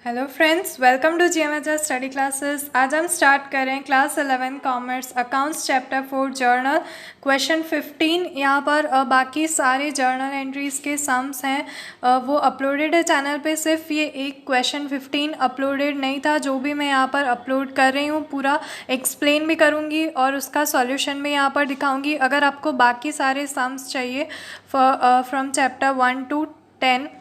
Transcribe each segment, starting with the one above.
Hello friends, welcome to GMHS study classes. आज हम start कर रहे हैं class 11 commerce accounts chapter 4 journal question 15। यहाँ पर बाकी सारे जर्नल एंट्रीज़ के सम्स हैं वो अपलोडेड है चैनल पे। सिर्फ ये एक क्वेश्चन 15 अपलोडेड नहीं था। जो भी मैं यहाँ पर अपलोड कर रही हूँ पूरा एक्सप्लेन भी करूँगी और उसका सॉल्यूशन भी यहाँ पर दिखाऊँगी। अगर आपको बाकी सारे सम्स चाहिए फ्रॉम चैप्टर 1 to 10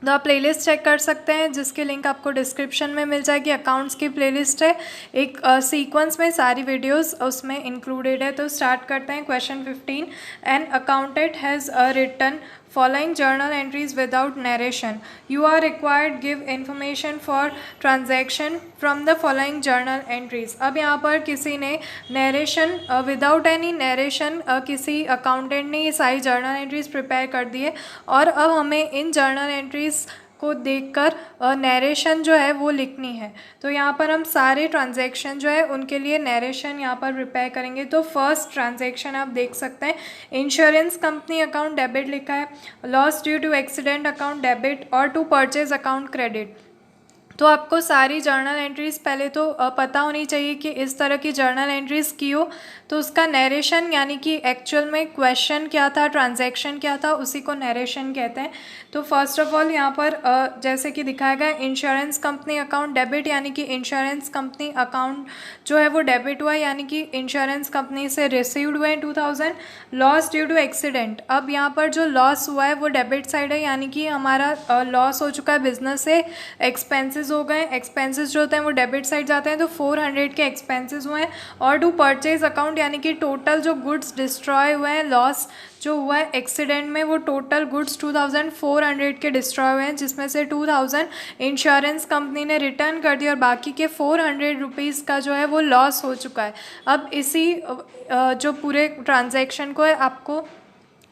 तो आप प्लेलिस्ट चेक कर सकते हैं, जिसकी लिंक आपको डिस्क्रिप्शन में मिल जाएगी। अकाउंट्स की प्लेलिस्ट है, एक सीक्वेंस में सारी वीडियोस उसमें इंक्लूडेड है। तो स्टार्ट करते हैं question 15। An accountant has written following journal entries without narration. You are required give information for transaction from the following journal entries. अब यहाँ पर किसी ने नरेशन विदाउट एनी नरेशन किसी अकाउंटेंट ने ये सारी जर्नल एंट्रीज प्रिपेयर कर दी है और अब हमें इन जर्नल एंट्रीज को देखकर नरेशन जो है वो लिखनी है। तो यहाँ पर हम सारे ट्रांजैक्शन जो है उनके लिए नरेशन यहाँ पर प्रिपेयर करेंगे। तो फर्स्ट ट्रांजैक्शन आप देख सकते हैं, इंश्योरेंस कंपनी अकाउंट डेबिट लिखा है, loss due to accident account debit और टू परचेज अकाउंट क्रेडिट। तो आपको सारी जर्नल एंट्रीज़ पहले तो पता होनी चाहिए कि इस तरह की जर्नल एंट्रीज़ की हो तो उसका नरेशन यानी कि एक्चुअल में क्वेश्चन क्या था, ट्रांजैक्शन क्या था, उसी को नरेशन कहते हैं। तो फर्स्ट ऑफ ऑल यहाँ पर जैसे कि दिखाया गया इंश्योरेंस कंपनी अकाउंट डेबिट यानी कि इंश्योरेंस कंपनी अकाउंट जो है वो डेबिट हुआ यानी कि इंश्योरेंस कंपनी से रिसीव्ड हुए हैं 2000। लॉस ड्यू टू एक्सीडेंट, अब यहाँ पर जो लॉस हुआ है वो डेबिट साइड है यानी कि हमारा लॉस हो चुका है बिजनेस से, एक्सपेंसेस हो गए। एक्सपेंसेस जो होते हैं वो डेबिट साइड जाते हैं, तो 400 के एक्सपेंसेस हुए हैं। और टू परचेज अकाउंट यानी कि टोटल जो गुड्स डिस्ट्रॉय हुए हैं, लॉस जो हुआ है एक्सीडेंट में, वो टोटल गुड्स 2400 के डिस्ट्रॉय हुए हैं, जिसमें से 2000 इंश्योरेंस कंपनी ने रिटर्न कर दिया और बाकी के 400 रुपीज़ का जो है वो लॉस हो चुका है। अब इसी जो पूरे ट्रांजैक्शन को है आपको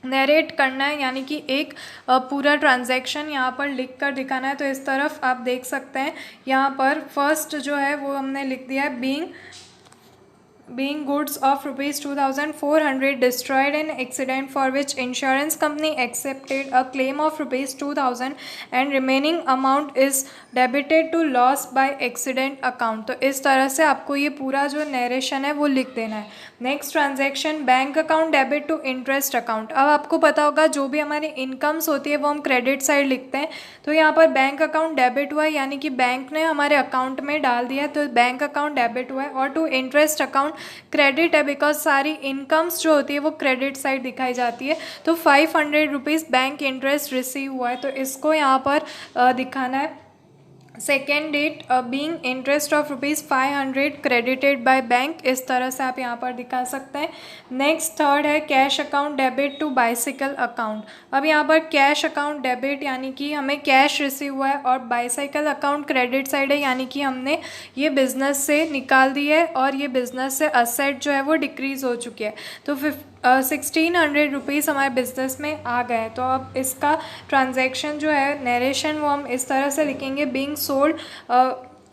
नरेट करना है यानी कि एक पूरा ट्रांजैक्शन यहाँ पर लिख कर दिखाना है। तो इस तरफ आप देख सकते हैं यहाँ पर फर्स्ट जो है वो हमने लिख दिया है, being goods of rupees 2400 destroyed in accident for which insurance company accepted a claim of rupees 2000 and remaining amount is debited to loss by accident account। तो इस तरह से आपको ये पूरा जो नरेशन है वो लिख देना है। Next transaction bank account debit to interest account. अब आपको पता होगा जो भी हमारी इनकम्स होती है वो हम क्रेडिट साइड लिखते हैं। तो यहाँ पर बैंक अकाउंट डेबिट हुआ है यानी कि बैंक ने हमारे अकाउंट में डाल दिया, तो बैंक अकाउंट डेबिट हुआ है। और टू इंटरेस्ट अकाउंट क्रेडिट है, बिकॉज सारी इनकम्स जो होती है वो क्रेडिट साइड दिखाई जाती है। तो 500 रुपीज़ बैंक इंटरेस्ट रिसीव हुआ है, तो इसको यहाँ पर दिखाना है। Second date being interest of rupees 500 credited by bank, इस तरह से आप यहाँ पर दिखा सकते हैं। नेक्स्ट थर्ड है cash account debit to bicycle account. अब यहाँ पर कैश अकाउंट डेबिट यानी कि हमें कैश रिसीव हुआ है और बाइसाइकिल अकाउंट क्रेडिट साइड है यानी कि हमने ये बिज़नेस से निकाल दी है और ये बिज़नेस से असेट जो है वो डिक्रीज़ हो चुकी है। तो 1600 रुपीज़ हमारे बिजनेस में आ गए। तो अब इसका ट्रांजैक्शन जो है नरेशन वो हम इस तरह से लिखेंगे, being sold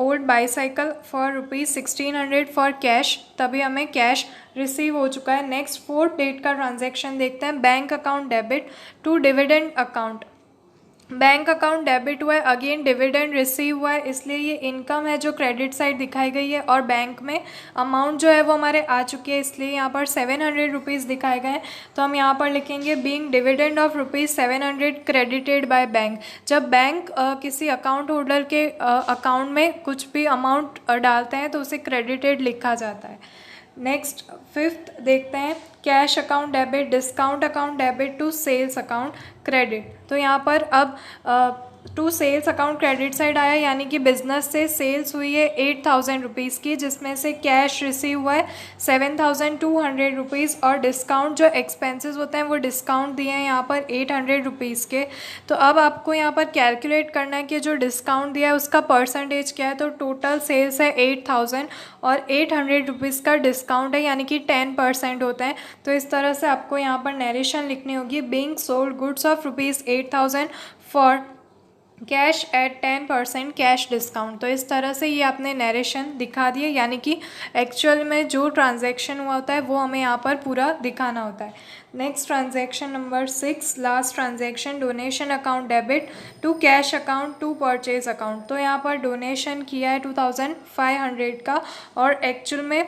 old bicycle for rupees 1600 for cash, तभी हमें कैश रिसीव हो चुका है। नेक्स्ट फोर्थ डेट का ट्रांजैक्शन देखते हैं, bank account debit to dividend account. Bank account debit हुआ है, अगेन डिविडेंड रिसीव हुआ है, इसलिए ये इनकम है जो क्रेडिट साइड दिखाई गई है और बैंक में अमाउंट जो है वो हमारे आ चुकी है, इसलिए यहाँ पर 700 रुपीज़ दिखाए गए हैं। तो हम यहाँ पर लिखेंगे being dividend of rupees 700 credited by bank. जब बैंक किसी अकाउंट होल्डर के अकाउंट में कुछ भी अमाउंट डालते हैं तो उसे क्रेडिटेड लिखा जाता है। नेक्स्ट फिफ्थ देखते हैं, cash account debit discount account debit to sales account credit. तो यहाँ पर अब to sales account credit side आया यानी कि बिजनेस से सेल्स हुई है 8000 रुपीज़ की, जिसमें से कैश रिसीव हुआ है 7200 रुपीज़ और डिस्काउंट जो एक्सपेंसेस होते हैं वो डिस्काउंट दिए हैं यहाँ पर 800 रुपीज़ के। तो अब आपको यहाँ पर कैलकुलेट करना है कि जो डिस्काउंट दिया है उसका परसेंटेज क्या है। तो टोटल सेल्स है 8000 और 800 रुपीज़ का डिस्काउंट है यानी कि 10% होता है। तो इस तरह से आपको यहाँ पर नरेशन लिखनी होगी, being sold goods of rupees 8000 for cash at 10% cash discount. तो इस तरह से ये आपने नरेशन दिखा दिए, यानी कि एक्चुअल में जो ट्रांजैक्शन हुआ होता है वो हमें यहाँ पर पूरा दिखाना होता है। Next transaction number 6, last transaction, donation account debit to cash account to purchase account. तो यहाँ पर डोनेशन किया है 2500 का, और एक्चुअल में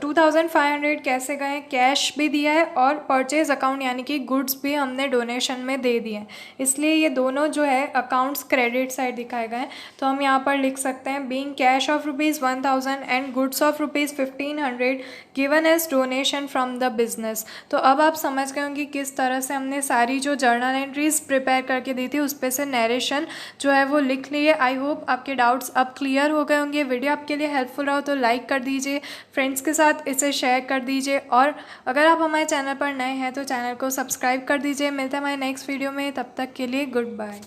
2500 कैसे गए, कैश भी दिया है और परचेज अकाउंट यानी कि गुड्स भी हमने डोनेशन में दे दिए हैं, इसलिए ये दोनों जो है अकाउंट्स क्रेडिट साइड दिखाए गए हैं। तो हम यहाँ पर लिख सकते हैं being cash of ₹1000 and goods of ₹1500 given as donation from the business. तो अब आप समझ गए होंगे किस तरह से हमने सारी जो जर्नल एंट्रीज प्रिपेयर करके दी थी उस पर से नरेशन जो है वो लिख लिए। आई होप आपके डाउट्स अब क्लियर हो गए होंगे। वीडियो आपके लिए हेल्पफुल रहो तो लाइक कर दीजिए, फ्रेंड्स के साथ इसे शेयर कर दीजिए, और अगर आप हमारे चैनल पर नए हैं तो चैनल को सब्सक्राइब कर दीजिए। मिलते हैं हमारे नेक्स्ट वीडियो में, तब तक के लिए गुड बाय।